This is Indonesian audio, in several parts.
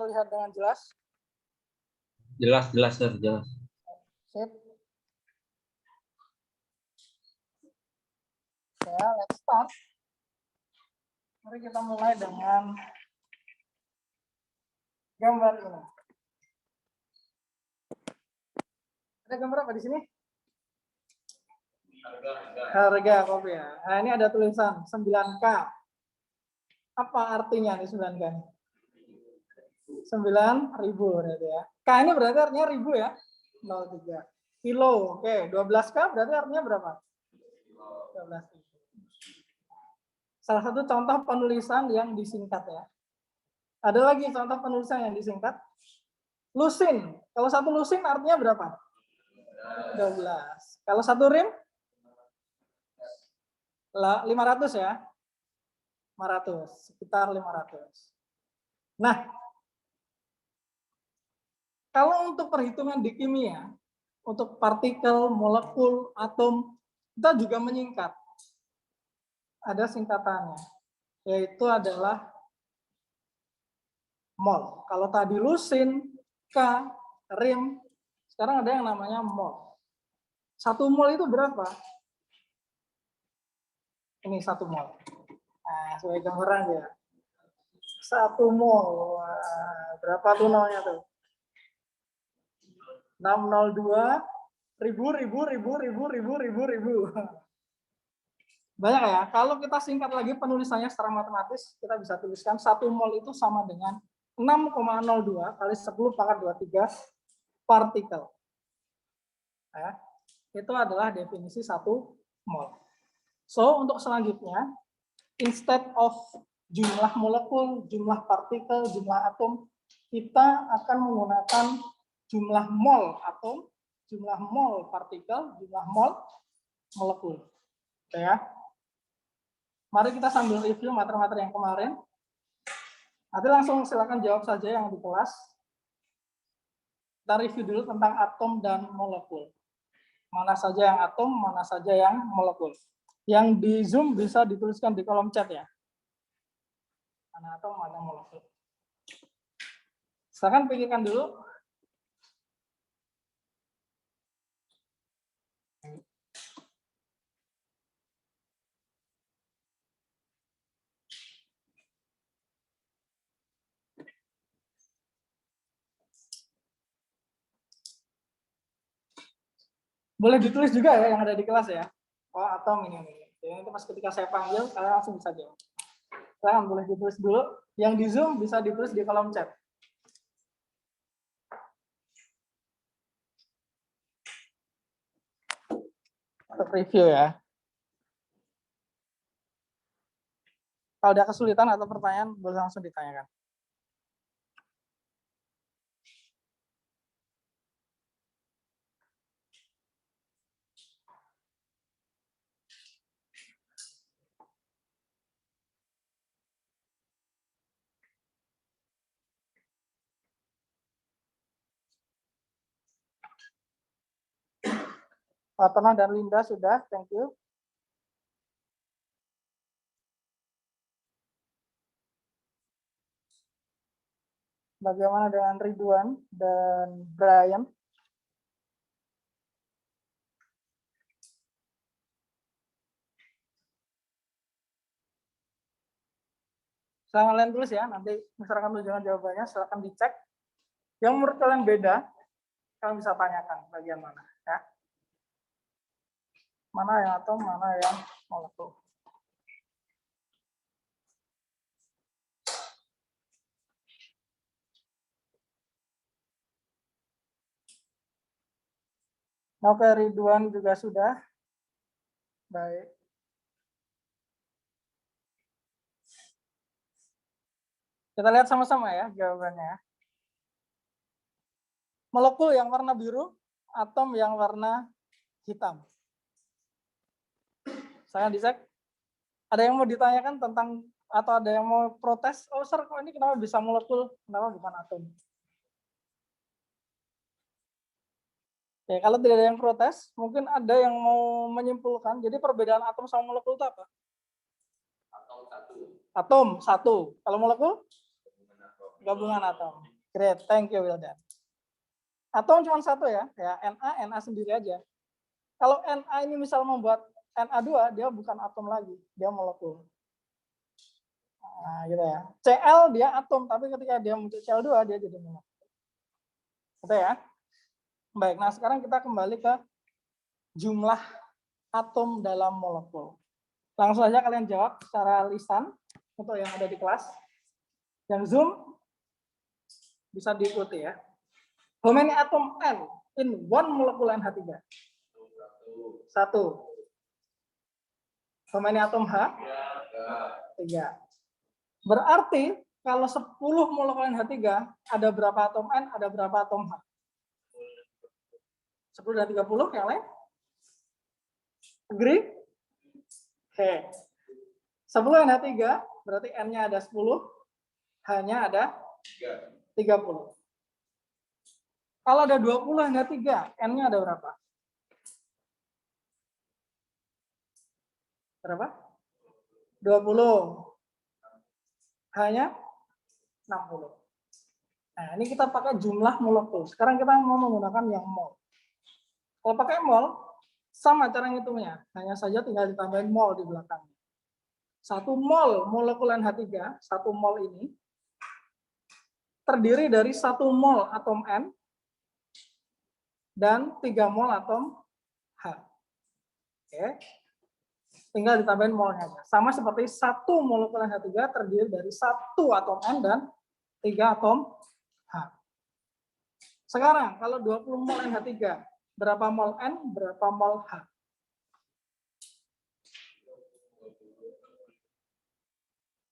terlihat dengan jelas? Jelas, Sir, jelas. Sip. Ya, let's start. Mari kita mulai dengan gambar ini. Ada gambar apa di sini? Harga kopi ya. Nah, ini ada tulisan 9K. Apa artinya nih 9K? 9.000 berarti ya. K ini berarti artinya ribu ya. 03. Kilo. Oke, 12K berarti artinya berapa? 12.000. Salah satu contoh penulisan yang disingkat ya. Ada lagi contoh penulisan yang disingkat. Lusin. Kalau satu lusin artinya berapa? 12. Kalau satu rim? 500 ya. 500. Sekitar 500. Nah, kalau untuk perhitungan di kimia, untuk partikel, molekul, atom, kita juga menyingkat. Ada singkatannya, yaitu adalah mol. Kalau tadi lusin, K, rim, sekarang ada yang namanya mol. 1 mol itu berapa? Ini 1 mol. Nah, sebagai gambaran ya. 1 mol. Wah, berapa tuh nolnya tuh? 602, ribu. Banyak ya. Kalau kita singkat lagi penulisannya secara matematis, kita bisa tuliskan 1 mol itu sama dengan 6,02 kali 10 pangkat 23 partikel. Ya, itu adalah definisi 1 mol. So, untuk selanjutnya, instead of jumlah molekul, jumlah partikel, jumlah atom, kita akan menggunakan jumlah mol atom, jumlah mol partikel, jumlah mol molekul. Oke ya. Mari kita sambil review materi-materi yang kemarin. Nanti langsung silakan jawab saja yang di kelas. Kita review dulu tentang atom dan molekul. Mana saja yang atom, mana saja yang molekul. Yang di Zoom bisa dituliskan di kolom chat ya. Mana atom, mana molekul. Silakan pikirkan dulu. Boleh ditulis juga ya yang ada di kelas ya. Oh, atom ini. Jadi itu pas ketika saya panggil, kalian langsung bisa jawab. Silakan boleh ditulis dulu. Yang di Zoom bisa ditulis di kolom chat. Untuk review ya. Kalau ada kesulitan atau pertanyaan, boleh langsung ditanyakan. Fatona dan Linda sudah, thank you. Bagaimana dengan Ridwan dan Brian? Saya kalian tulis ya, nanti misalkan tunjukkan jawabannya, silakan dicek. Yang menurut kalian beda, kalian bisa tanyakan bagian mana. Ya. Mana yang atom, mana yang molekul. Oke, Ridwan juga sudah. Baik. Kita lihat sama-sama ya jawabannya. Molekul yang warna biru, atom yang warna hitam. Saya dicek. Ada yang mau ditanyakan tentang atau ada yang mau protes? Oh, sir, kok ini kenapa bisa molekul? Kenapa bukan atom? Ya, kalau tidak ada yang protes, mungkin ada yang mau menyimpulkan. Jadi perbedaan atom sama molekul itu apa? Atom satu. Kalau molekul? Gabungan atom. Great, thank you Wildan. Atom cuma satu ya Na sendiri aja. Kalau Na ini misal membuat Na2, dia bukan atom lagi, dia molekul. Nah, gitu ya. Cl dia atom, tapi ketika dia muncul Cl2 dia jadi molekul. Gitu ya. Baik, nah sekarang kita kembali ke jumlah atom dalam molekul. Langsung aja kalian jawab secara lisan untuk yang ada di kelas. Yang Zoom bisa diikuti ya. How many atom N in one molecule NH3? 1. How many atom H? 3. Berarti kalau 10 molekul NH3 ada berapa atom N, ada berapa atom H? 10 dan 30 yang lain? Agree? Oke. 10 NH3 berarti N-nya ada 10, H-nya ada 30. Kalau ada 20 NH3, N-nya ada berapa? Berapa? 20. Hanya 60. Nah, ini kita pakai jumlah molekul. Sekarang kita mau menggunakan yang mol. Kalau pakai mol, sama cara ngitungnya. Hanya saja tinggal ditambahin mol di belakangnya. 1 mol molekul NH3, 1 mol ini terdiri dari 1 mol atom N dan 3 mol atom H. Oke. Tinggal ditambahin molnya aja. Sama seperti 1 molekul NH3 terdiri dari 1 atom N dan 3 atom H. Sekarang kalau 20 mol NH3, berapa mol N, berapa mol H?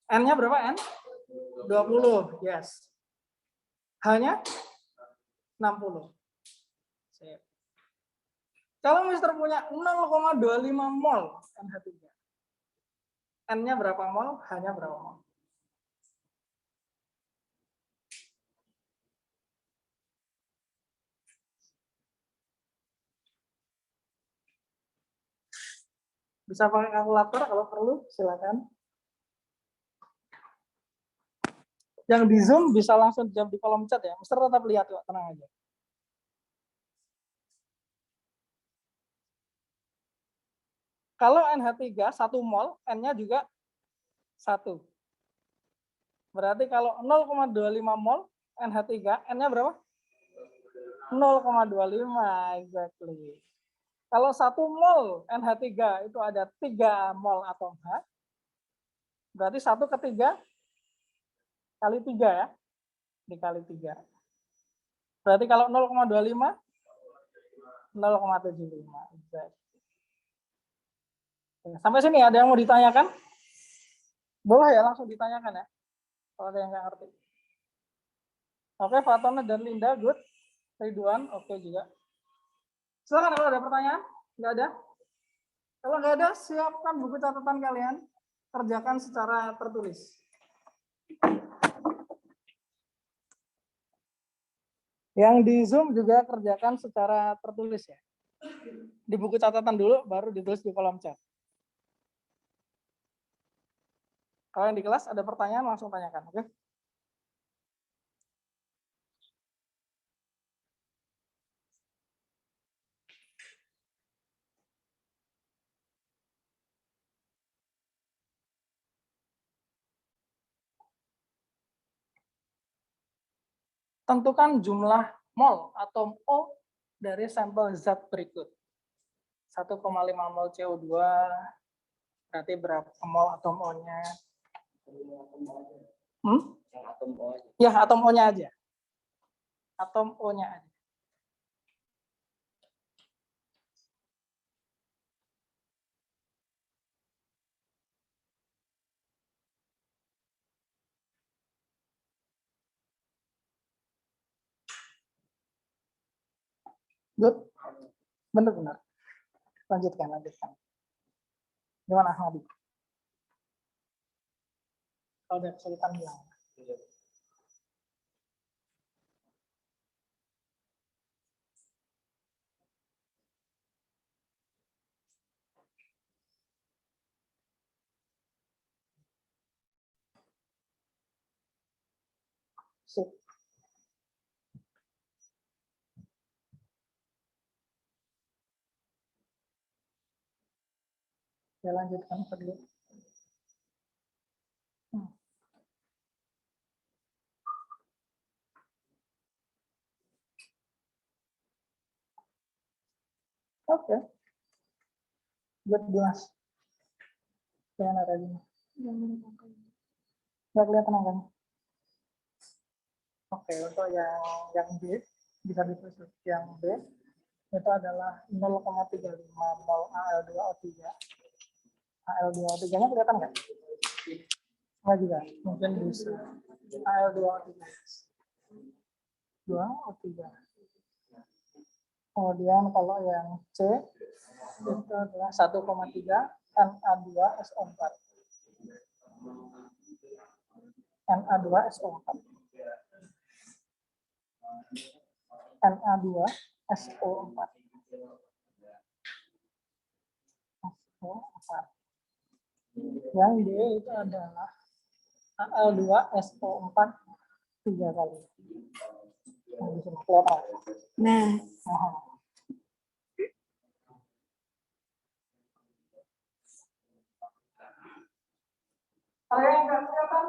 N-nya berapa N? 20, yes. H-nya 60. Sip. Kalau Mister punya 0,25 mol NH3, N-nya berapa mol, H-nya berapa mol? Bisa pakai kalkulator kalau perlu, silakan. Yang di Zoom bisa langsung jawab di kolom chat ya. Mister tetap lihat kok, tenang aja. Kalau NH3 1 mol, N-nya juga 1. Berarti kalau 0,25 mol NH3, N-nya berapa? 0,25, exactly. Kalau 1 mol NH3 itu ada 3 mol atom H, berarti 1 ke 3 kali 3 ya, dikali 3. Berarti kalau 0,25, 0,75. Exactly. Sampai sini ada yang mau ditanyakan? Boleh ya, langsung ditanyakan ya, kalau ada yang nggak ngerti. Oke, Fatona dan Linda, good. Ridwan, oke juga. Silakan kalau ada pertanyaan. Nggak ada? Kalau nggak ada, siapkan buku catatan kalian. Kerjakan secara tertulis. Yang di Zoom juga kerjakan secara tertulis ya. Di buku catatan dulu, baru ditulis di kolom chat. Kalau yang di kelas ada pertanyaan, langsung tanyakan. Oke? Tentukan jumlah mol atom O dari sampel zat berikut. 1,5 mol CO2, berarti berapa mol atom O-nya? Ya, atom O-nya aja. Atom O-nya aja. Good. Benar-benar. Lanjutkan. Gimana, Hadi? Kalau ada kesulitan bilang. Sip. Saya lanjutkan dulu. Oke. Buat Dimas. Jangan ada lagi. Nggak kelihatan angkanya. Oke, untuk yang B, bisa ditulis yang B, itu adalah 0,35 mol Al2O3. Al2O3-nya kelihatan nggak? Nggak juga, mungkin bisa. Al2O3. 2O3. Kemudian kalau yang C, itu adalah 1,3 Na2SO4. Na2SO4. Na2SO4. Yang D itu adalah Al2SO4 3 kali. Nah, Kalau yang nggak kelihatan,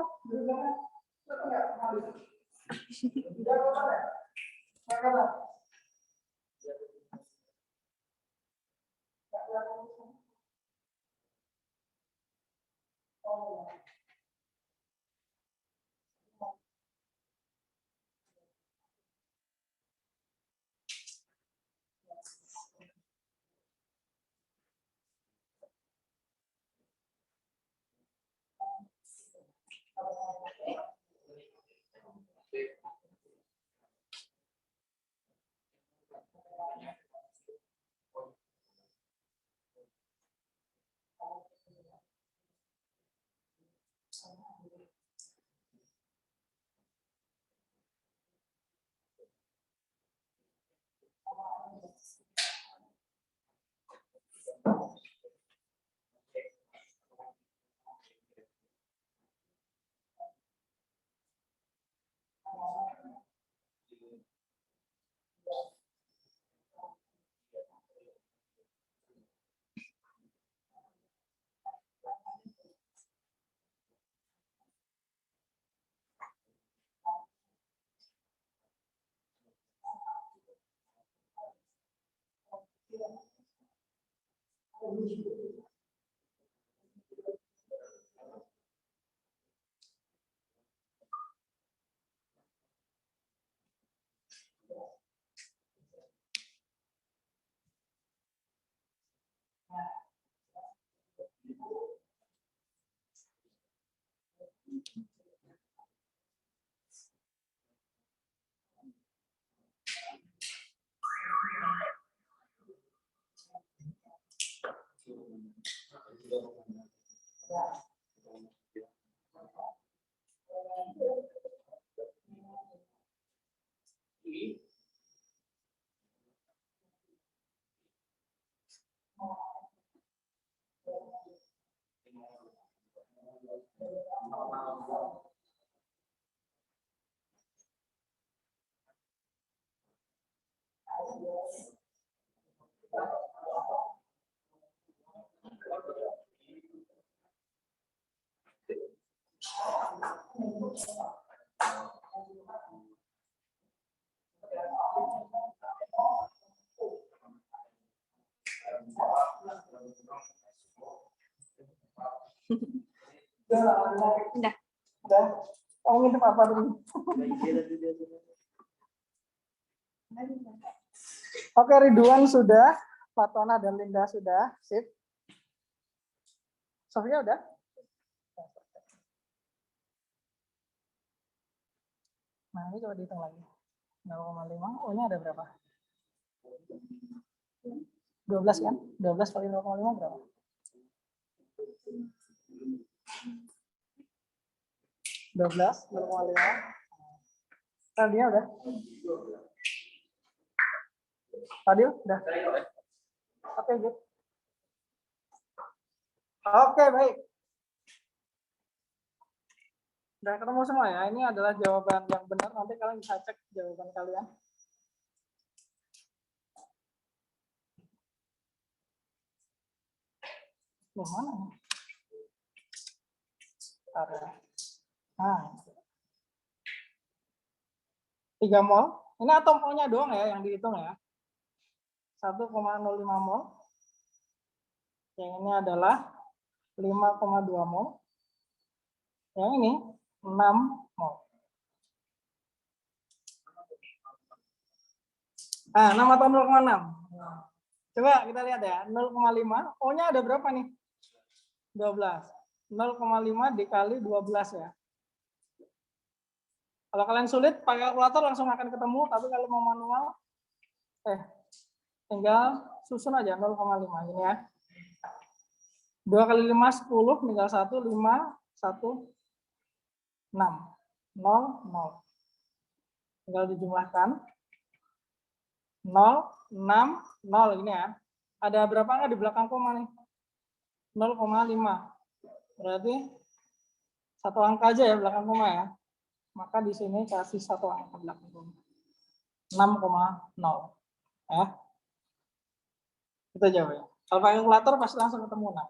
udah. Kamu minum apa dulu? Oke, Ridwan sudah, Fatona dan Linda sudah, sip. Sofia udah? Nah, ini coba dihitung lagi. 0,5, O-nya ada berapa? 12 kan? 12 kali 0,5 berapa? 12, 0,5. Tadinya udah? Tadi udah? Oke, good. Oke, baik. Udah ketemu semua ya. Ini adalah jawaban yang benar. Nanti kalian bisa cek jawaban kalian. Loh, mana nih? Bentar ya. Nah, 3 mol. Ini atom O-nya doang ya yang dihitung ya. 1,05 mol. Yang ini adalah 5,2 mol. Yang ini 6 mol. Nah, 6 atau 0,6. Coba kita lihat ya. 0,5. O-nya ada berapa nih? 12. 0,5 dikali 12 ya. Kalau kalian sulit pakai kalkulator langsung akan ketemu, tapi kalau mau manual tinggal susun aja 0,5 ini ya. 2 kali 5 10, tinggal 1 5 1 6 0 0. Tinggal dijumlahkan 0 6 0 ini ya. Ada berapa nggak di belakang koma nih? 0,5. Berarti satu angka aja ya belakang koma ya. Maka di sini kasih satu angka belakang koma. 6,0 ya. Kita jawab ya. Kalau pakai kalkulator pasti langsung ketemu. Nah.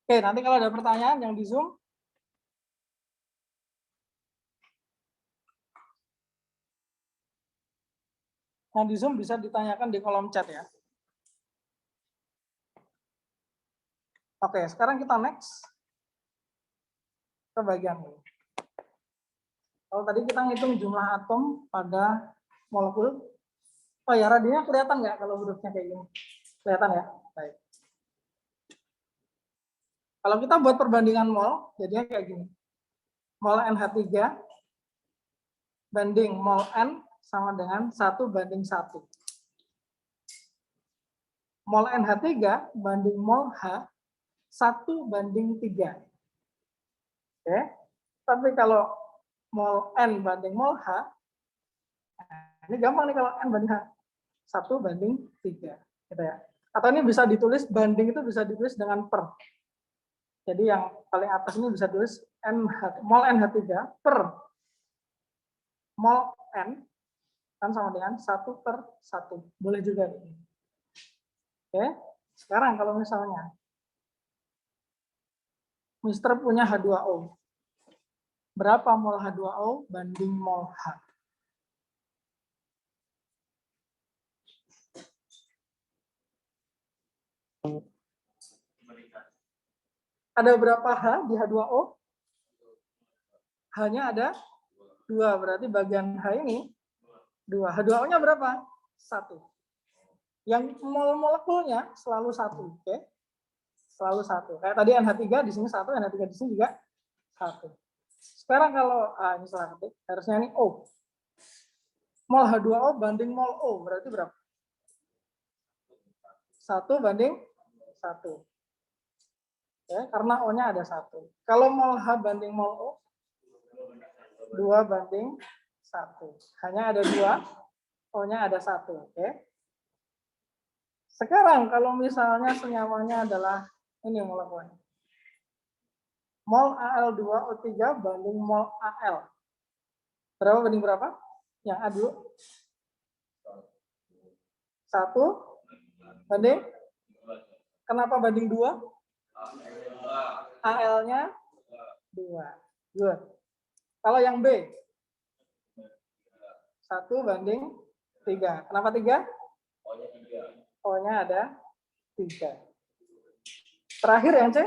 Oke, nanti kalau ada pertanyaan yang di Zoom bisa ditanyakan di kolom chat ya. Oke, sekarang kita next ke bagian ini. Kalau tadi kita ngitung jumlah atom pada molekul, oh ya radiusnya kelihatan nggak kalau hurufnya kayak gini? Kelihatan ya? Baik. Kalau kita buat perbandingan mol, jadinya kayak gini. Mol NH3 banding mol N sama dengan 1 banding 1. Mol NH3 banding mol H 1 banding 3. Oke. Tapi kalau mol N banding mol H, ini gampang nih kalau N banding H. 1 banding 3. Gitu ya. Atau ini bisa ditulis, banding itu bisa ditulis dengan per. Jadi yang paling atas ini bisa tulis mol NH3 per mol N kan sama dengan 1 per 1. Boleh juga. Oke. Sekarang kalau misalnya Mister punya H2O. Berapa mol H2O banding mol H? Ada berapa H di H2O? H-nya ada 2, berarti bagian H ini 2. H2O-nya berapa? 1. Yang molekulnya selalu 1, oke? Selalu 1. Kayak tadi NH3 di sini 1, NH3 di sini juga 1. Sekarang kalau ini salah ketik, harusnya ini O. Mol H2O banding mol O berarti berapa? 1 banding 1. Ya, karena O-nya ada 1. Kalau mol H banding mol O, 2 banding 1. Hanya ada 2, O-nya ada 1. Oke. Sekarang kalau misalnya senyawanya adalah ini molekulnya. Mol Al2O3 banding mol Al. Berapa banding berapa? Yang A dulu. 1 banding. Kenapa banding 2? AL-nya 2. Good. Kalau yang B? 1 banding 3. Kenapa 3? O-nya ada 3. Terakhir yang C?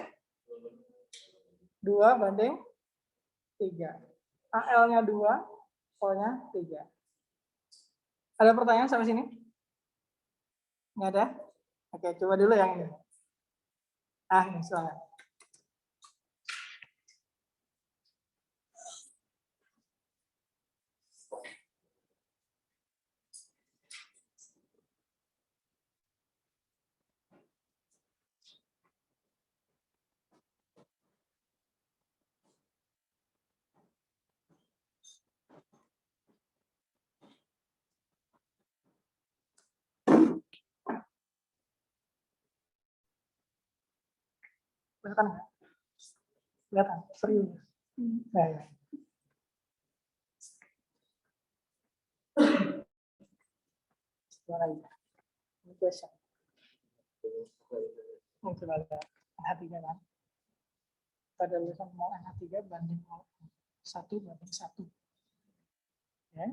2 banding 3. AL-nya 2, O-nya 3. Ada pertanyaan sampai sini? Nggak ada? Oke, coba dulu yang ini. Ini silakan. Kelihatan nggak? Kelihatan, serius. Nah, ya. Question. Ini coba lihat NH3 kan. Pada tulisan mol NH3 banding mol 1 banding 1. Ya.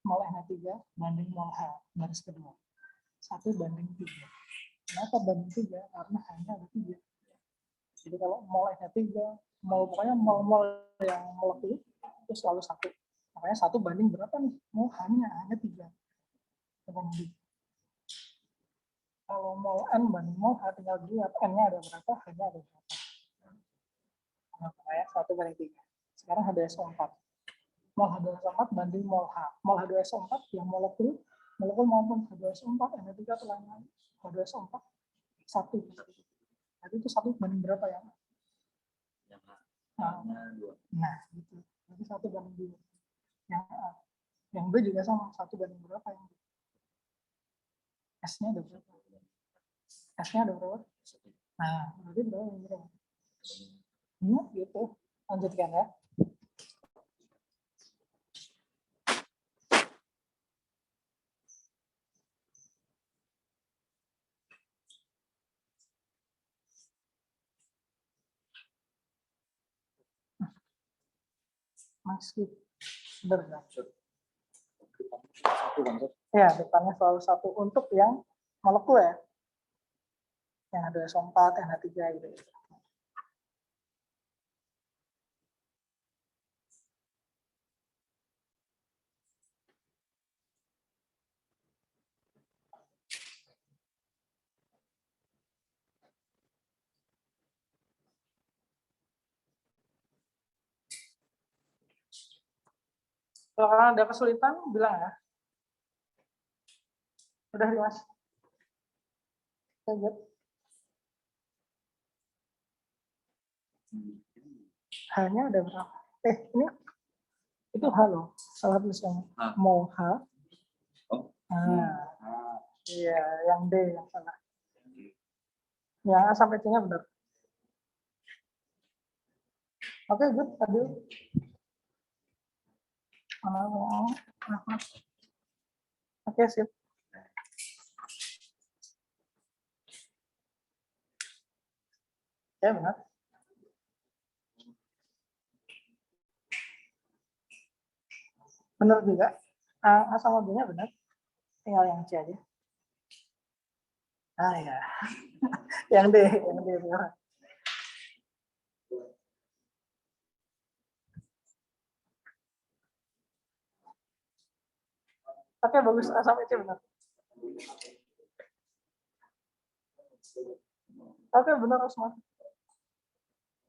Mol NH3 banding mol H garis kedua. 1 banding 3. Kenapa banding 3? Karena hanya ada 3. Jadi kalau mol NH3, mol pokoknya mol-mol yang molekul itu selalu 1. Makanya 1 banding berapa nih? Mol hanya 3. Kalau mol N banding mol H tinggal dilihat N-nya ada berapa, H-nya ada berapa. Nah, makanya 1 banding 3. Sekarang H2SO4. Mol H2SO4 banding mol H. Mol H2SO4 yang molekul maupun H2SO4, NH3 atau lain-lain. H2SO4 1. Jadi itu 1 banding berapa ya? Nah, gitu. Jadi 1 banding 2. Yang B juga sama, 1 banding berapa yang B? S-nya ada berapa? S-nya ada berapa? Nah, berarti berapa? Ya, gitu. Lanjutkan ya. Masih berlanjut. Ya, depannya selalu 1 untuk yang molekul ya. Yang ada SO4, NH3 gitu. Kalau kalian ada kesulitan, bilang ya. Udah, Mas. Lanjut. H-nya ada berapa? Ini itu H loh. Salah tulisannya. Mol H. Nah, iya, yang D yang salah. Yang A sampai C-nya benar. Oke, good. Tadi. Oke, sip. Ya, benar. Benar juga. A sama B-nya benar. Tinggal yang C aja. Ah, ya. Yang D benar. Oke, bagus. A sampai C benar. Oke, benar, Osman.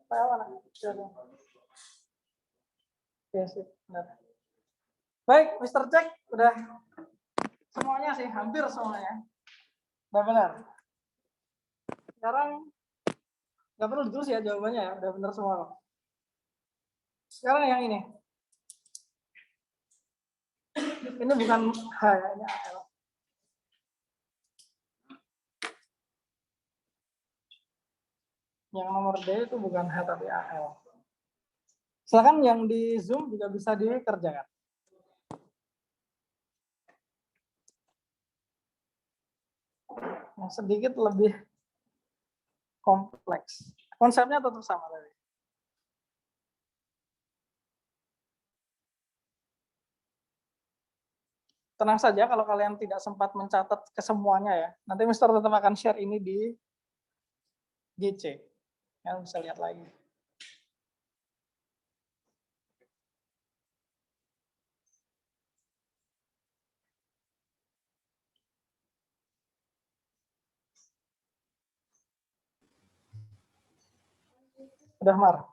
Mana? Ya, sih, benar. Baik, Mr. Cek, udah semuanya sih, hampir semuanya. Udah benar. Sekarang nggak perlu ditulis ya jawabannya ya, udah benar semua. Sekarang yang ini. Ini bukan H ya, ini AL. Yang nomor D itu bukan H tapi AL. Silakan yang di Zoom juga bisa dikerjakan. Yang sedikit lebih kompleks. Konsepnya tetap sama tadi. Tenang saja kalau kalian tidak sempat mencatat kesemuanya ya. Nanti Mister tetap akan share ini di GC. Kalian bisa lihat lagi. Udah Mar.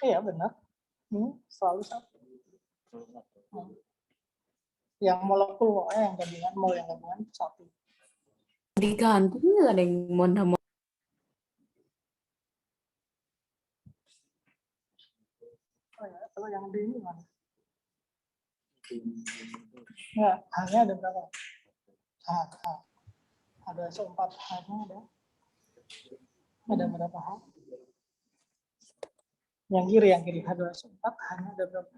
Iya benar. Ini selalu satu. Yang molekul pokoknya yang gabungan mol yang gabungan satu. Digantung nggak ada yang mau Oh ya, kalau yang D ini mana? Ya, hanya ada berapa? Ada S4 hanya ada berapa H? Yang kiri H2S4 hanya ada berapa?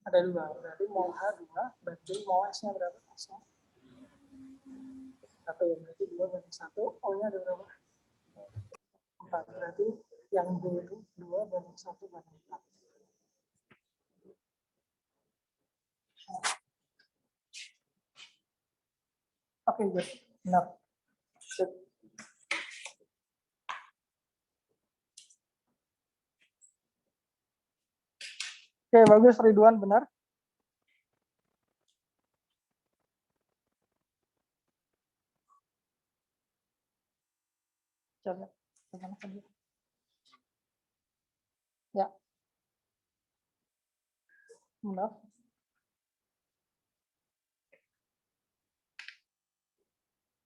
Ada 2, berarti mol H 2 banding mol S-nya berapa? S-nya 1, ya, berarti 2 banding 1, O-nya ada berapa? 4, berarti yang B itu 2 banding 1 banding 4. Oke, good. Benar. Sip. Oke, bagus Ridwan, benar. Coba. Ya. Benar.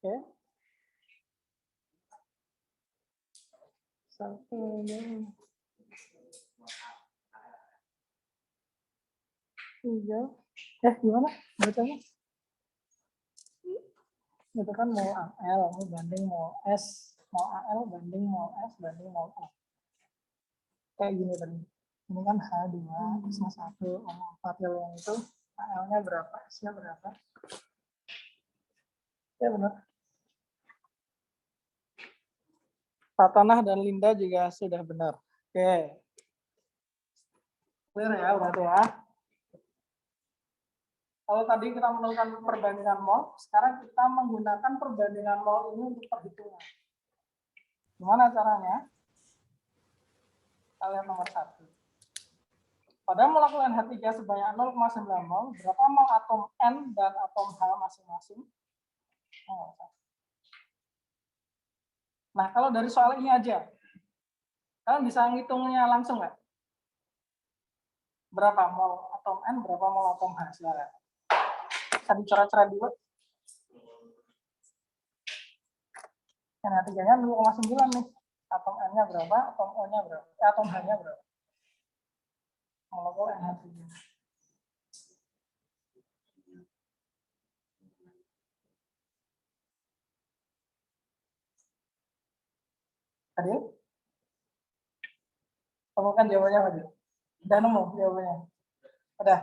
Oke. 1, 2, 3. Gimana? Bacanya? Itu kan mol AL banding mol S, mol AL banding mol S banding mol O. Kayak gini tadi. Ini kan H2, S-nya 1, O4, yang itu AL-nya berapa, S-nya berapa? Ya benar. Pak Tanah dan Linda juga sudah benar. Oke. Clear ya, berarti ya. Kalau tadi kita melakukan perbandingan mol, sekarang kita menggunakan perbandingan mol ini untuk perhitungan. Gimana caranya? Kalian nomor 1. Pada molekul NH3 sebanyak 0,9 mol, berapa mol atom N dan atom H masing-masing? Nah, kalau dari soal ini aja, kalian bisa ngitungnya langsung nggak? Berapa mol atom N, berapa mol atom H? Silakan. Bisa dicoret-coret dulu. NH3-nya 0,9 nih. Atom N-nya berapa? Atom O-nya berapa? Atom H-nya berapa? Molekul NH3. Adil? Temukan jawabannya, Adil. Udah nemu jawabannya? Udah.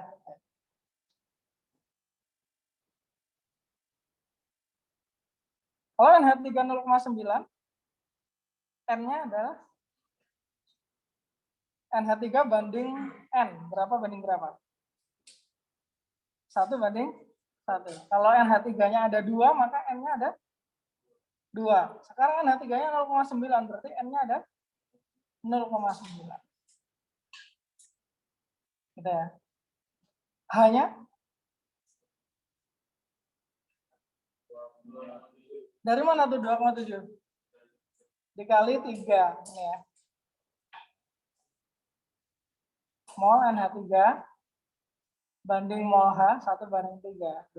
Kalau NH3 0,9, N-nya adalah NH3 banding N. Berapa banding berapa? 1 banding 1. Kalau NH3-nya ada 2, maka N-nya ada 2. Sekarang NH3-nya 0,9, berarti N-nya ada 0,9. Gitu ya. H-nya dari mana tuh 2,7? Dikali 3. Ini ya. Mol NH3 banding mol H 1 banding 3. 2,7.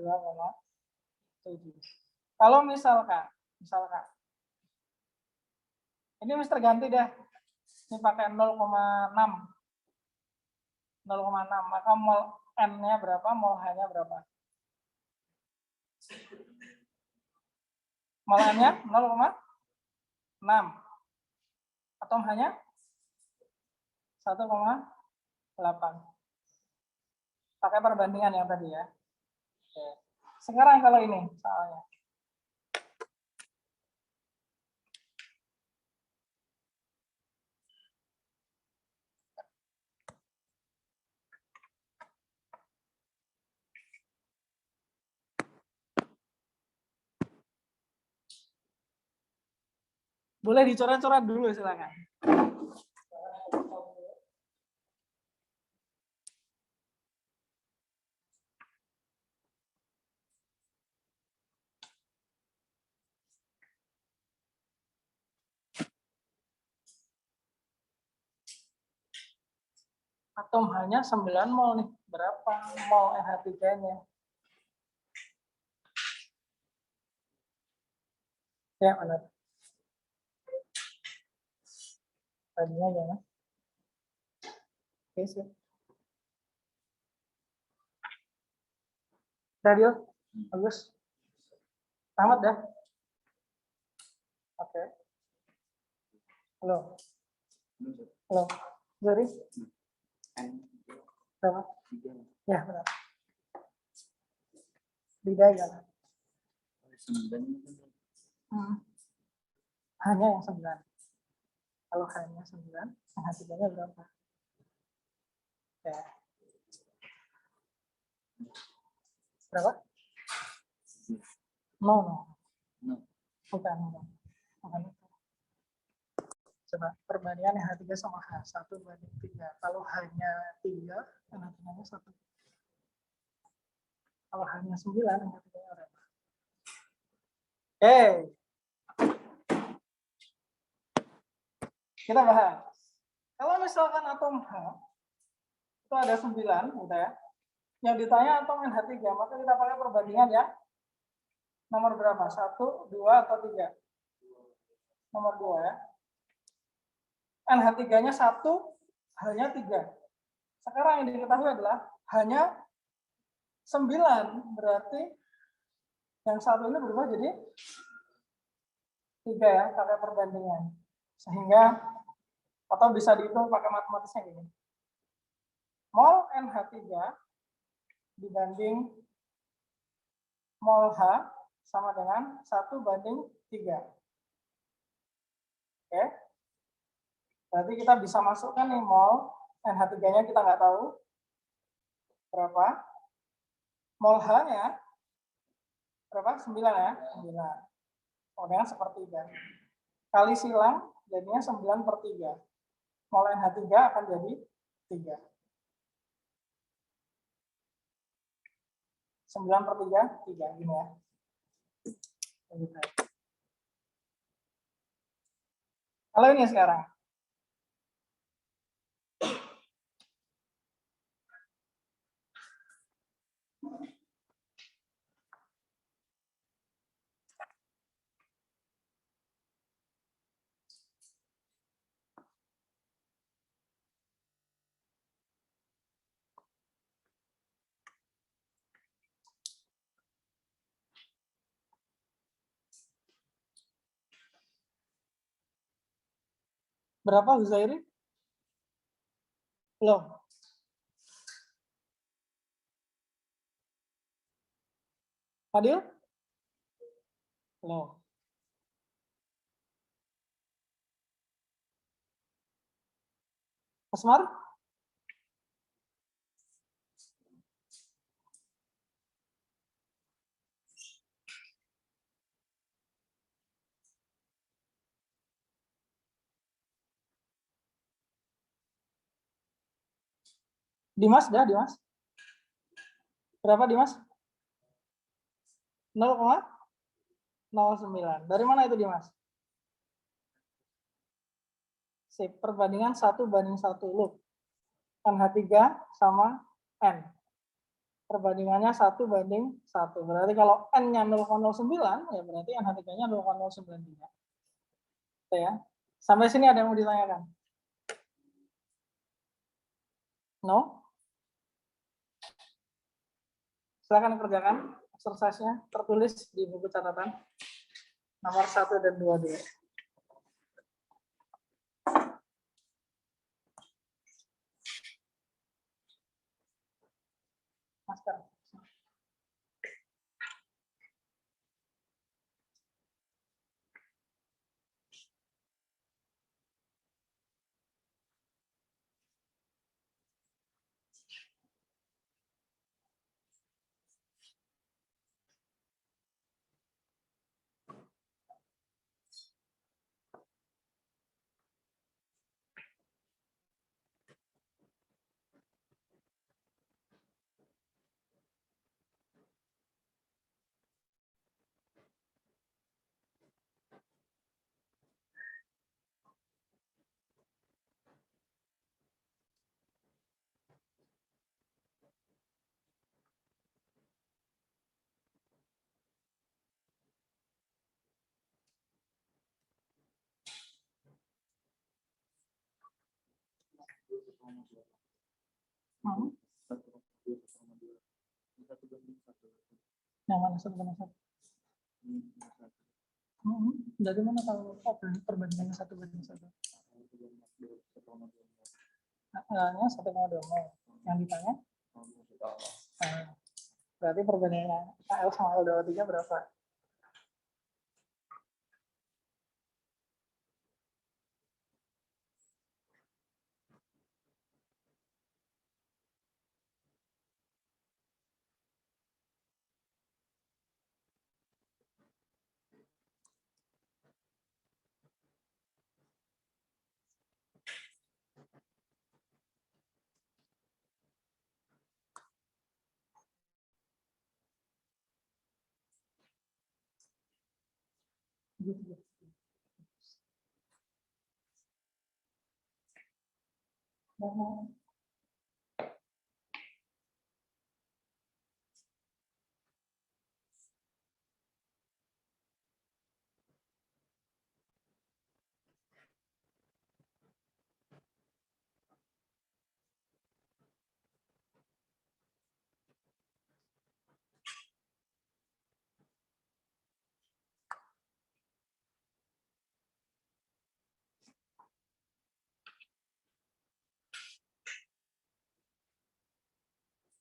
Kalau misalkan ini mesti ganti deh. Ini pakai 0,6. 0,6. Maka mol N-nya berapa? Mol H-nya berapa? Mol N-nya 0,6. Atom H-nya 1,8. Pakai perbandingan yang tadi ya. Oke. Sekarang kalau ini soalnya. Boleh dicoret-coret dulu silakan. Atom H-nya 9 mol nih. Berapa mol NH3-nya? Ya, benar. Tadinya jangan. Oke, siap. Radio, bagus. Tamat dah. Oke. Halo. Halo. Sorry. Berapa? Ya, benar. Beda ya. Hanya yang 9. Kalau hanya 9, yang hasilnya berapa? Ya. Berapa? No. Bukan. Bukan itu. Coba perbandingan H3 sama H1 banding 3. Kalau hanya 3, yang hasilnya 1. Kalau hanya 9, yang hasilnya berapa? Oke. Kita bahas. Kalau misalkan atom H itu ada 9, gitu ya. Yang ditanya atom NH3, maka kita pakai perbandingan ya. Nomor berapa? 1, 2, atau 3? Nomor 2 ya. NH3-nya 1, hanya 3. Sekarang yang diketahui adalah hanya 9. Berarti yang satu ini berubah jadi 3 ya, pakai perbandingan. Sehingga, atau bisa dihitung pakai matematisnya gini. Mol NH3 dibanding mol H sama dengan 1 banding 3. Oke. Berarti kita bisa masukkan nih mol NH3-nya kita nggak tahu berapa. Mol H-nya berapa? 9 ya? 9. Kemudian sepertiga. Kali silang jadinya 9/3. Mol NH3 akan jadi 3. 9/3, 3. Gini ya. Kalau ini sekarang. Berapa Huzairi? Belum. Fadil? Belum. Asmar? Dimas, dah Dimas. Berapa Dimas? 0,09. Dari mana itu Dimas? Sip, perbandingan 1 banding 1. Look. NH3 sama N. Perbandingannya 1 banding 1. Berarti kalau N-nya 0,09, ya berarti NH3-nya 0,093. Oke ya. Sampai sini ada yang mau ditanyakan? No? Silakan kerjakan exercise-nya, tertulis di buku catatan nomor 1 dan 2 dulu. Masker. Yang mana sebenarnya? Dari mana tahu perbandingannya 1 banding 1? Hanya 1,20. yang ditanya? Nah, berarti perbandingan AL sama L23 berapa?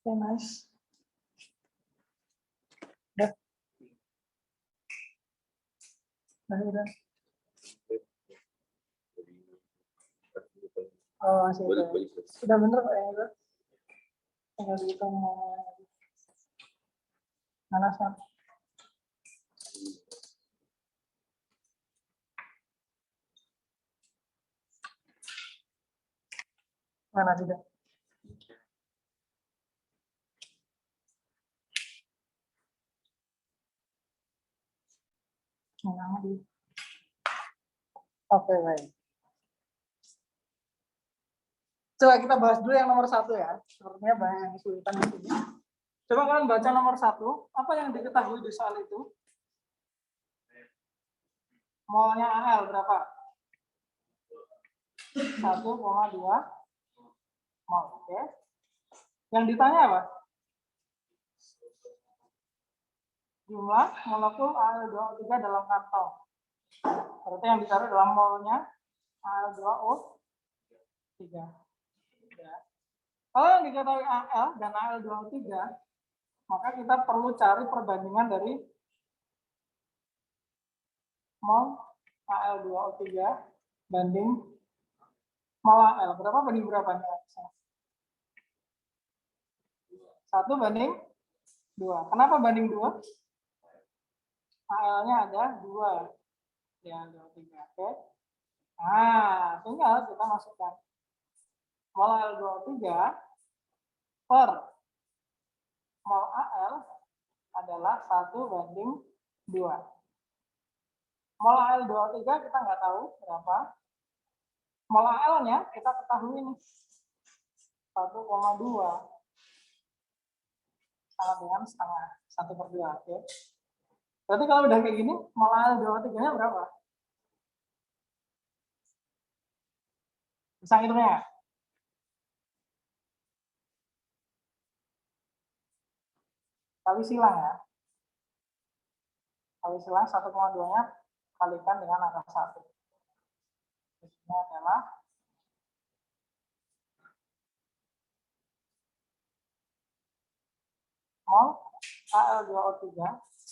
Okay, nice. Udah. Oh, masih ada. Sudah bener Pak ya, itu? Tinggal dihitung mana sama. Mana tidak? Mana di? Oke, baik. Coba kita bahas dulu yang nomor 1 ya. Sepertinya banyak yang kesulitan di sini. Coba kalian baca nomor 1. Apa yang diketahui di soal itu? Molnya AL berapa? 1,2 mol. Oke. Yang ditanya apa? Jumlah molekul Al2O3 dalam kantong. Berarti yang dicari dalam molnya Al2O3. Ya. Kalau yang diketahui Al dan Al2O3, maka kita perlu cari perbandingan dari mol Al2O3 banding mol Al. Berapa banding berapa nih? 1 banding 2. Kenapa banding 2? AL-nya ada 2 di Al2O3. Oke. Nah, tinggal kita masukkan mol Al2O3 per mol AL adalah 1 banding 2. Mol Al2O3 kita nggak tahu berapa. Mol AL-nya kita ketahui nih 1,2 sama dengan setengah 1/2. Oke. Berarti kalau udah kayak gini, mol Al2O3-nya berapa? Bisa ngitungnya nggak? Kali silang ya. Kali silang 1,2-nya kalikan dengan angka 1. Ini adalah mol Al2O3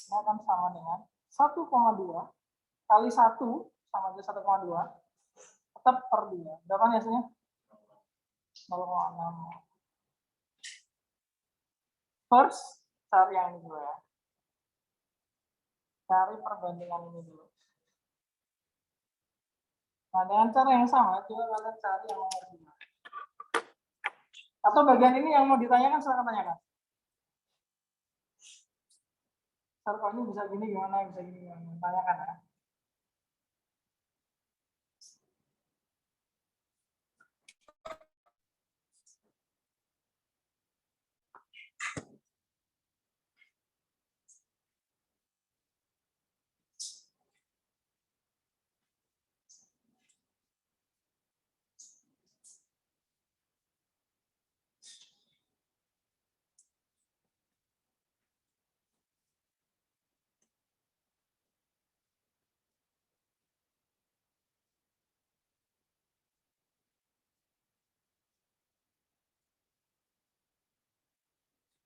ini akan sama dengan 1,2 kali 1 sama aja 1,2 tetap per 2. Berapa nih hasilnya? 0,6. First, cari yang ini dulu ya. Cari perbandingan ini dulu. Nah, dengan cara yang sama, coba kalian cari yang nomor 2. Atau bagian ini yang mau ditanyakan, silakan tanyakan. Kalau ini bisa gini gimana, bisa gini gimana, tanyakan ya.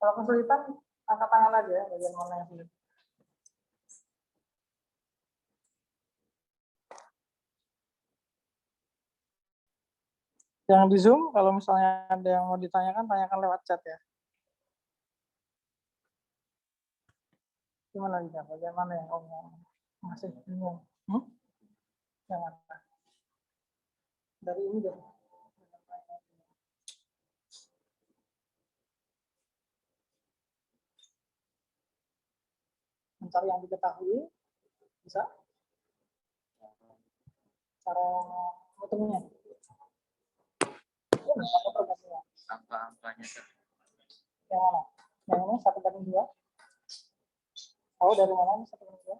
Kalau kesulitan, angkat tangan aja ya, bagian mana yang sulit. Jangan di Zoom, kalau misalnya ada yang mau ditanyakan, tanyakan lewat chat ya. Gimana lagi, bagian mana yang masih bingung? Yang mana? Dari ini deh. Mencari yang diketahui, bisa. Cara hitungnya. Angka-angkanya Yang mana? Yang ini 1/2. Tahu dari mana ini 1/2?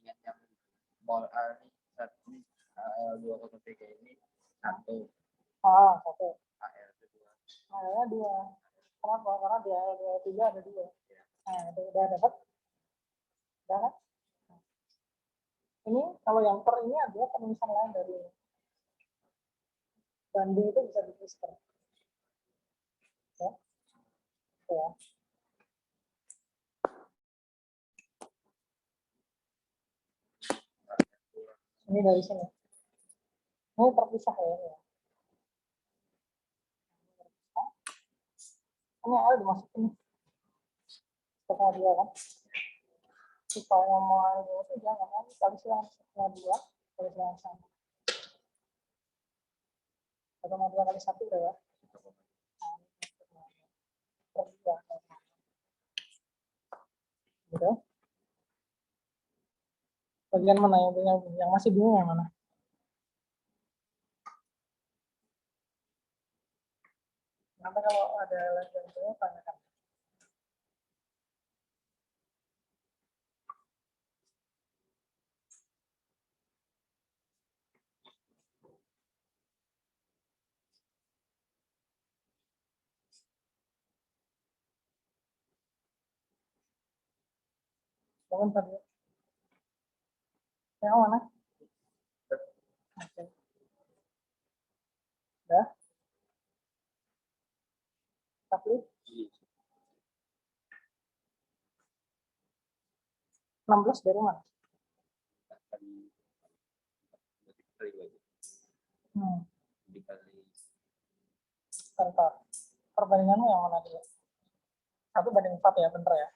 ingat yang mol A ini satu, AL 2,3 ini satu, 1. AL 2. AL 2. Kenapa? Karena di AL 3 ada 2. Nah, itu udah dapat? Udah kan? Ini kalau yang per ini adalah penulisan lain dari ini. Banding itu bisa ditulis per. Ya. Ya. Ini dari sini. Ini terpisah ya. Ini AL dimasukin. Setengah 2 kan? Supaya mau AL 2 itu jangan kan? Kali silang setengah 2. Kali silang sama. 1,2 kali 1 udah ya. Gitu. Bagian mana yang masih bingung yang mana? Nanti kalau ada lagi yang bingung, tanyakan. Bangun tadi. Yang mana? Oke. Udah? Tapi 16 dari mana? Dikali Bentar. Perbandinganmu yang mana dulu? 1/4 ya, bener ya?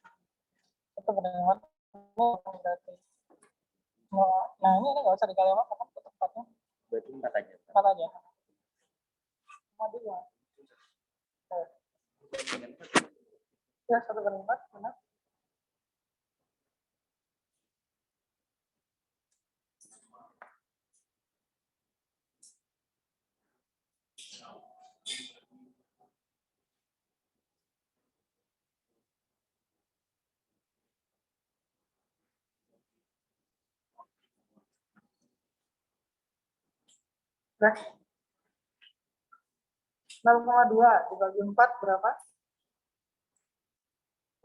1/4. Berarti. Nah, ini nggak usah dikali apa kan? Tempatnya. berarti 4 aja. 4 aja. Mau juga. Ya, 1/4, benar. Nah, 0,2 dibagi 4 berapa?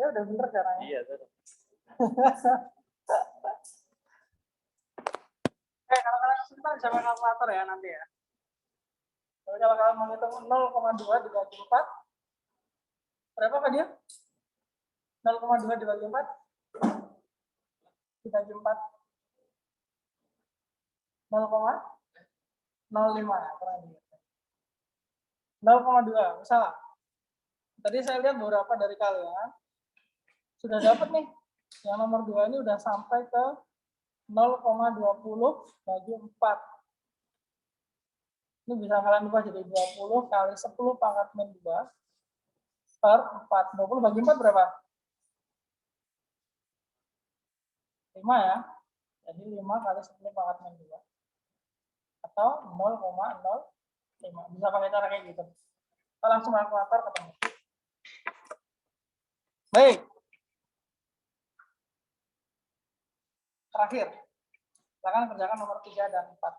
Ya udah bener caranya. Iya, betul. Kalau kalian kesulitan bisa pakai kalkulator ya nanti ya. Jadi kalau kalian menghitung 0,2 dibagi 4, berapa Pak dia? 0,2 dibagi 4? Dibagi 4. 0,05. Kurang lebih. 0,2, misalnya. Tadi saya lihat beberapa dari kalian sudah dapat nih. Yang nomor 2 ini udah sampai ke 0,20 bagi 4. Ini bisa kalian ubah jadi 20 kali 10 pangkat min 2 per 4. 20 bagi 4 berapa? 5 ya. Jadi 5 kali 10 pangkat min 2. Atau 0,05. Bisa pakai cara kayak gitu. Kita langsung kalkulator ketemu. Baik. Terakhir. Silakan kerjakan nomor 3 dan 4.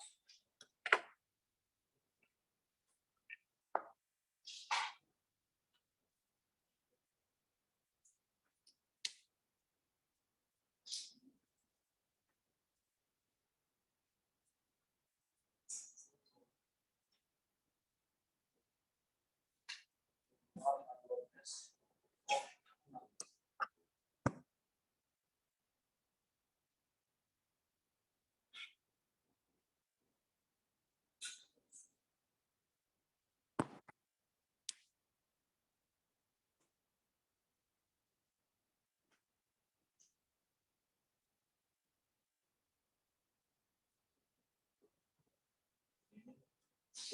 Ya,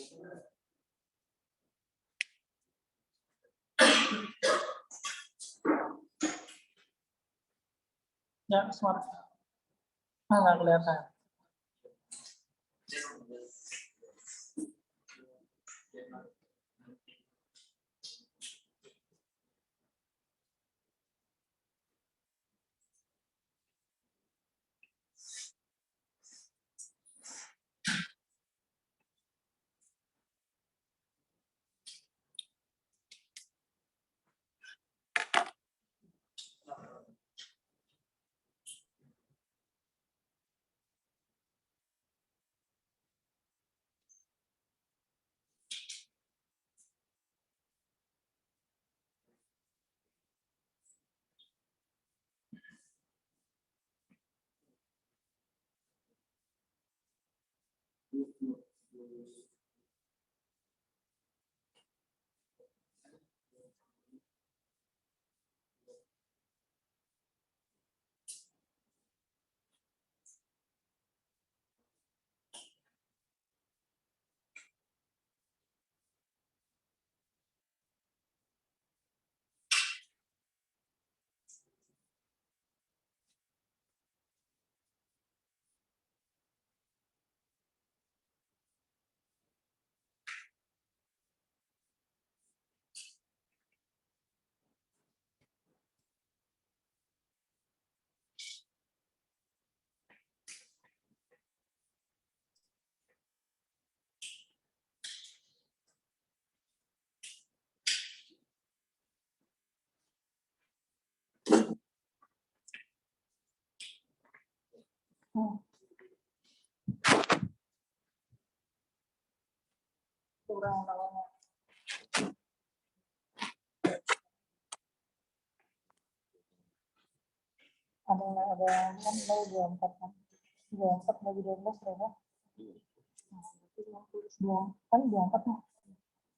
smart. Nggak kelihatan. Kurang namanya. Ada kan mau 24 kan. 24 bagi 12 berapa? Nah, itu 60 kan 24 nih.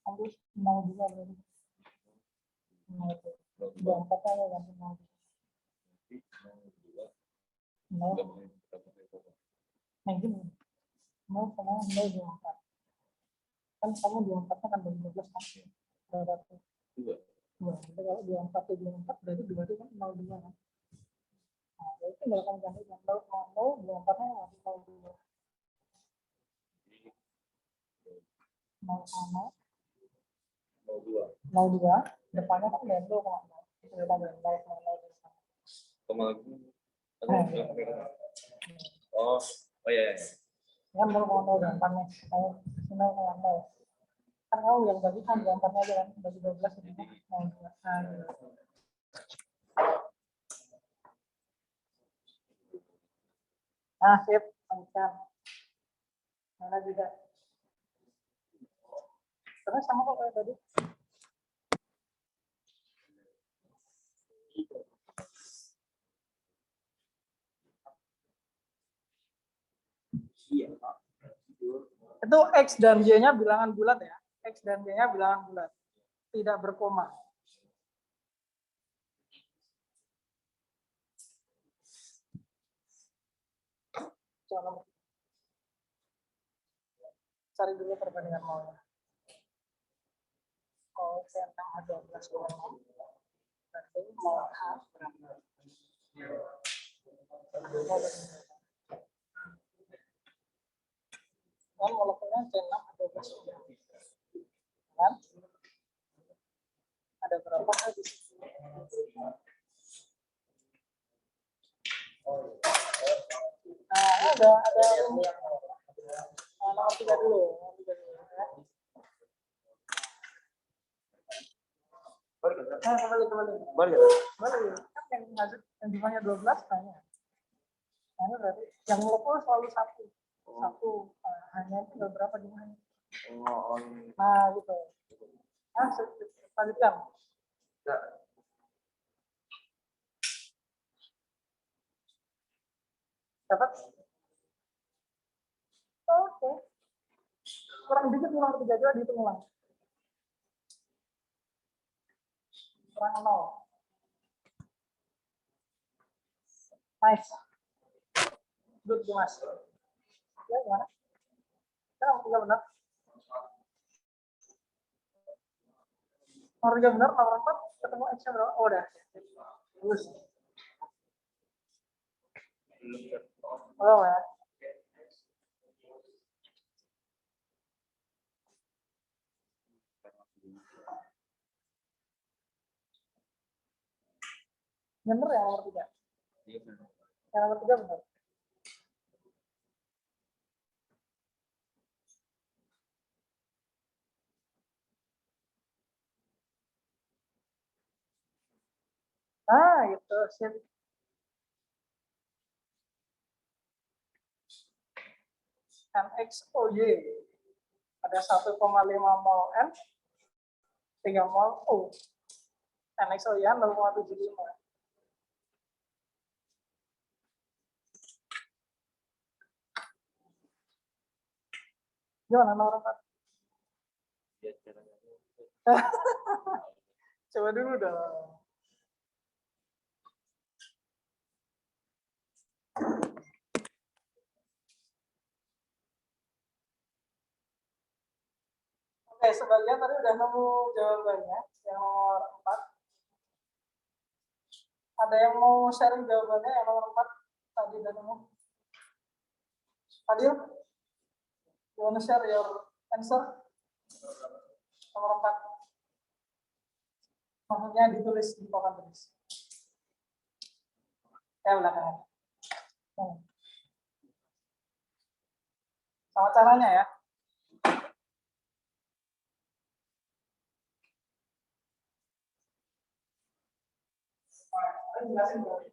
Harus 0 juga berarti. 24 aja kan 0. 0. Nah, gini. 0,024. Kan kamu 24 kan bagi 12 kan. Berarti 2. Jadi kalau 24 itu 24 berarti 2 itu kan 02 kan. Nah, itu tinggal kamu ganti yang 0,0 24-nya masih 02. 0,02 depannya kan ada 0,0. Itu kita ada 0,0. Oh iya. Ya 0,0 depannya. Saya 0,0. Kan kamu yang bagi kan 24-nya aja kan. Bagi 12 itu kan 0,2. Nah, gitu. Nah, sip. Lanjutkan. Mana juga. Terus sama kok kayak tadi. Itu X dan Y-nya bilangan bulat ya. X dan Y-nya bilangan bulat. Tidak berkoma. Coba cari dulu perbandingan maunya. Koefisien A12 berarti mol A berapa? Dan molekulnya C6H12 kan? Ada berapa A di situ? Nah, ada ini. Nomor 3 dulu. Ya. Kembali. Kan yang jumlahnya 12 banyak. Nah, ini berarti yang molekul selalu satu. Hanya itu berapa jumlahnya? Nah, gitu. Nah, lanjutkan. Dapat? Oke. Kurang dikit nomor 3 aja dihitung ulang. Kurang 0. Nice. Good, Mas. Ya, gimana? Kan nomor 3 benar. Nomor 3 benar, nomor 4 ketemu X-nya berapa? Oh, udah. Bagus. Oh, ya. Bener ya nomor 3? Yang nomor 3 benar. Ah, gitu. Sip. NXOY. Ada 1,5 mol N, 3 mol O. NXOY 0,75. Gimana nomor 4? Coba dulu dong. Oke, sebagian tadi udah nemu jawabannya, yang nomor 4. Ada yang mau sharing jawabannya yang nomor 4 tadi udah nemu? Adil? You wanna share your answer? Nomor 4. Maksudnya ditulis di papan tulis. Ya, belakangnya. Sama caranya ya. Jelasin dulu.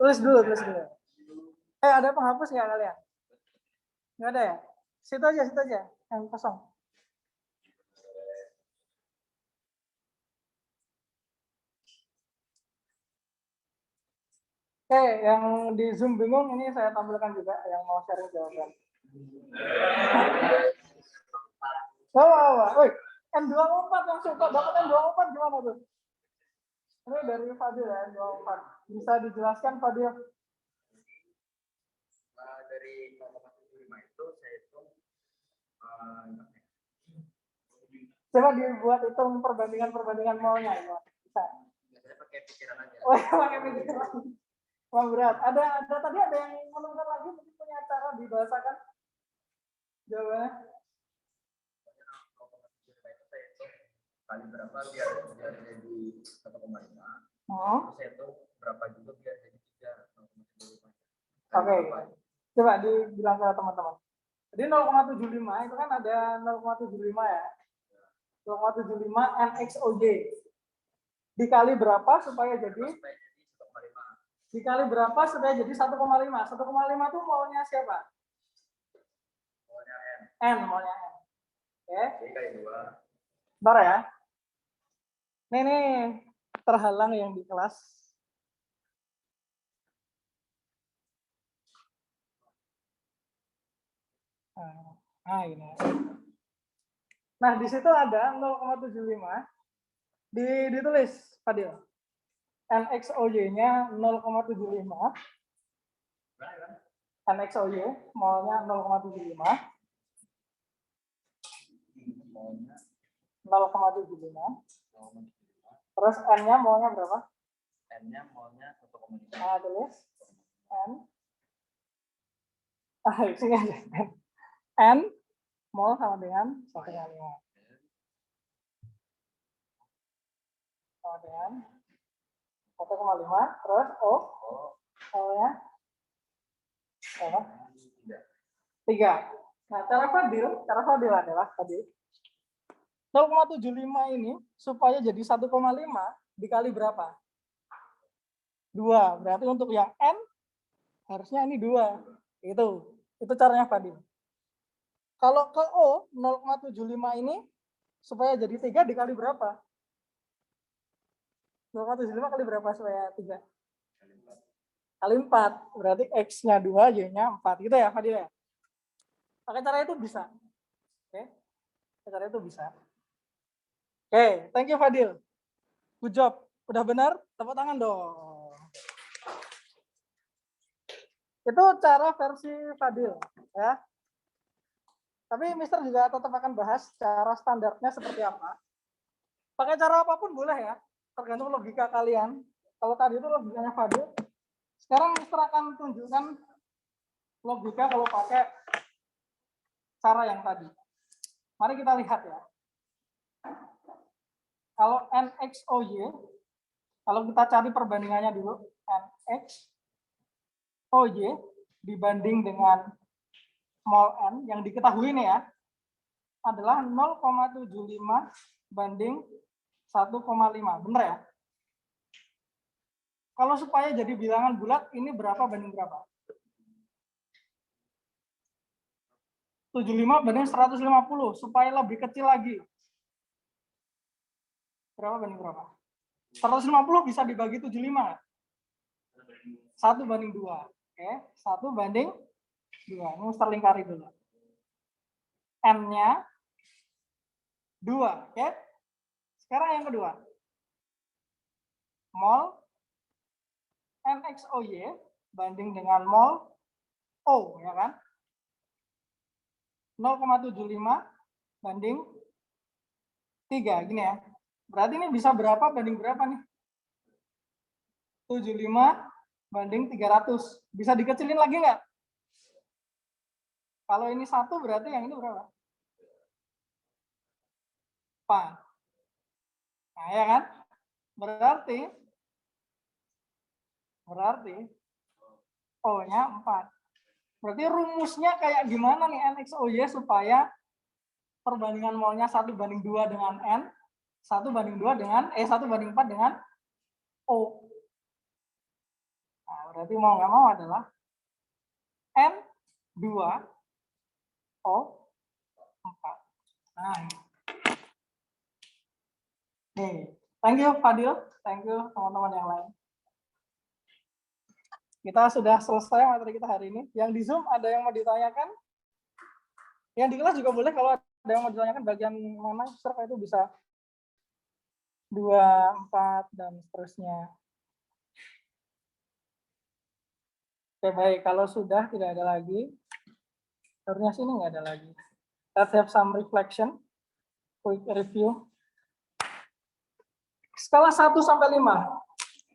Tulis dulu. Ada penghapus nggak kalian? Nggak ada ya? Situ aja, yang kosong. Oke, yang di Zoom bingung ini saya tampilkan juga yang mau sharing jawaban. Woi, N24 yang suka dapat N24 gimana tuh? Ini dari Fadil ya, N24. Bisa dijelaskan Fadil? Dari 0,75 itu saya hitung Coba dibuat hitung perbandingan molnya ya. Bisa. saya pakai pikiran aja. Oh, pakai pikiran. Wah, berat. Ada tadi ada yang menentukan lagi mungkin punya cara dibahasakan jawabannya. Kali berapa biar jadi 1,5. Oh. Saya hitung berapa juga biar jadi 3,75. Oke. Coba dibilang ke teman-teman. Jadi 0,75 itu kan ada 0,75 ya. 0,75 NXOJ. Dikali berapa supaya jadi? Dikali berapa supaya jadi 1,5? 1,5 itu maunya siapa? Maunya N, maunya N. Oke. Kali 2. Bentar ya. Nih terhalang yang di kelas. Nah, ini. Nah, di situ ada 0,75. Ditulis, Fadil. NXOY-nya 0,75. NXOY maunya 0,75. 0,75. Terus N-nya maunya berapa? N-nya maunya 1,5. Nah, tulis N. Sini aja. N mau sama dengan 1,5. Sama dengan 1,5. Terus O. O-nya berapa? 3. Nah, cara Fadil adalah tadi 0,75 ini supaya jadi 1,5 dikali berapa? 2. Berarti untuk yang N harusnya ini 2. Itu caranya Fadil. Kalau ke O 0,75 ini supaya jadi 3 dikali berapa? 0,75 kali berapa supaya 3? kali 4. Berarti X-nya 2, Y-nya 4. Gitu ya, Fadil ya? Pakai cara itu bisa. Oke. Pakai cara itu bisa. Oke, thank you Fadil. Good job. Udah benar? Tepuk tangan dong. Itu cara versi Fadil. Ya. Tapi Mister juga tetap akan bahas cara standarnya seperti apa. Pakai cara apapun boleh ya. Tergantung logika kalian. Kalau tadi itu logikanya Fadil. Sekarang Mister akan tunjukkan logika kalau pakai cara yang tadi. Mari kita lihat ya. Kalau NXOY, kalau kita cari perbandingannya dulu, NXOY dibanding dengan mol N yang diketahui nih ya, adalah 0,75 banding 1,5. Benar ya? Kalau supaya jadi bilangan bulat, ini berapa banding berapa? 75 banding 150, supaya lebih kecil lagi. Berapa banding berapa? 150 bisa dibagi 75 nggak? 1 banding 2. Oke, 1 banding 2. Ini Mister lingkari dulu. N-nya 2. Oke. Sekarang yang kedua. Mol NXOY banding dengan mol O, ya kan? 0,75 banding 3, gini ya. Berarti ini bisa berapa banding berapa nih? 75 banding 300. Bisa dikecilin lagi nggak? Kalau ini 1 berarti yang ini berapa? 4. Nah, ya kan? Berarti O-nya 4. Berarti rumusnya kayak gimana nih NXOY supaya perbandingan molnya 1 banding 2 dengan N, 1 banding 2 dengan 1 banding 4 dengan O. Nah, berarti mau nggak mau adalah N2 O 4. Nah, nih, thank you Fadil, thank you teman-teman yang lain. Kita sudah selesai materi kita hari ini. Yang di Zoom ada yang mau ditanyakan? Yang di kelas juga boleh, kalau ada yang mau ditanyakan bagian mana, serta itu bisa 2, 4, dan seterusnya. Oke, baik. Kalau sudah tidak ada lagi, harusnya sini nggak ada lagi. Let's have some reflection, quick review. Skala 1 sampai 5,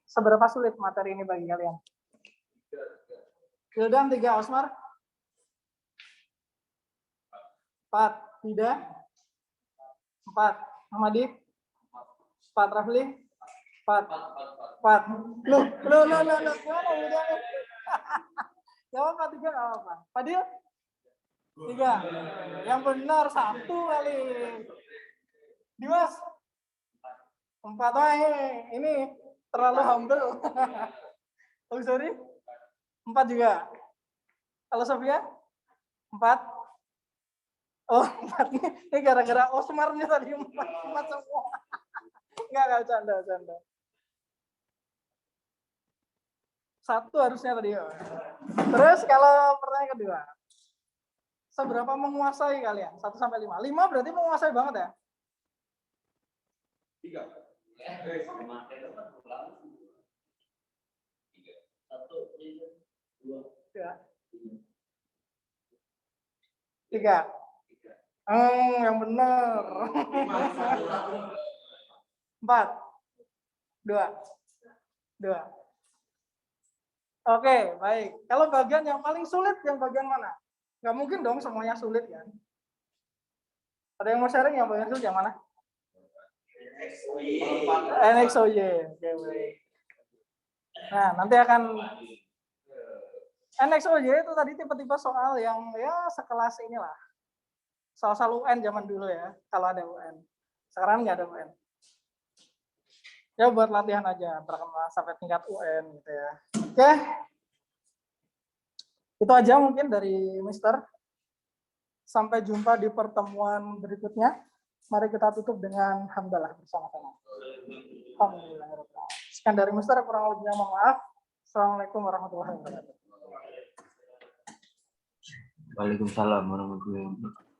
seberapa sulit materi ini bagi kalian? Wildan 3, Osmar? 4, Tidak? 4, Ahmadi? 4, Rafli? 4. Loh, gimana Wildan? Jawab 3 nggak apa-apa. Fadil? 3. Yang benar 1 kali. Dimas? 4. Ini terlalu humble. Oh, sorry. 4 juga. Kalau Sofia? 4. Oh, 4 ini gara-gara Osmarnya tadi 4 semua. Enggak canda. 1 harusnya tadi. Terus kalau pertanyaan kedua. Seberapa menguasai kalian? 1 sampai 5. 5 berarti menguasai banget ya? 3. 3. Yang benar. 4. 2. Oke, baik. Kalau bagian yang paling sulit, yang bagian mana? Nggak mungkin dong semuanya sulit kan? Ada yang mau sharing yang paling sulit yang mana? NXOY. Oke, baik. Nah, nanti akan NXOY itu tadi tipe-tipe soal yang ya sekelas inilah. Soal-soal UN zaman dulu ya, kalau ada UN. Sekarang nggak ada UN. Ya buat latihan aja, perkenalan sampai tingkat UN gitu ya. Oke. Itu aja mungkin dari Mister. Sampai jumpa di pertemuan berikutnya. Mari kita tutup dengan hamdalah bersama-sama. Alhamdulillah. Sekian dari Mister, kurang lebihnya mohon maaf. Assalamualaikum warahmatullahi wabarakatuh. Waalaikumsalam warahmatullahi wabarakatuh.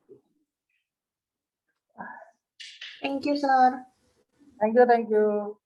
Thank you, sir. Thank you, thank you.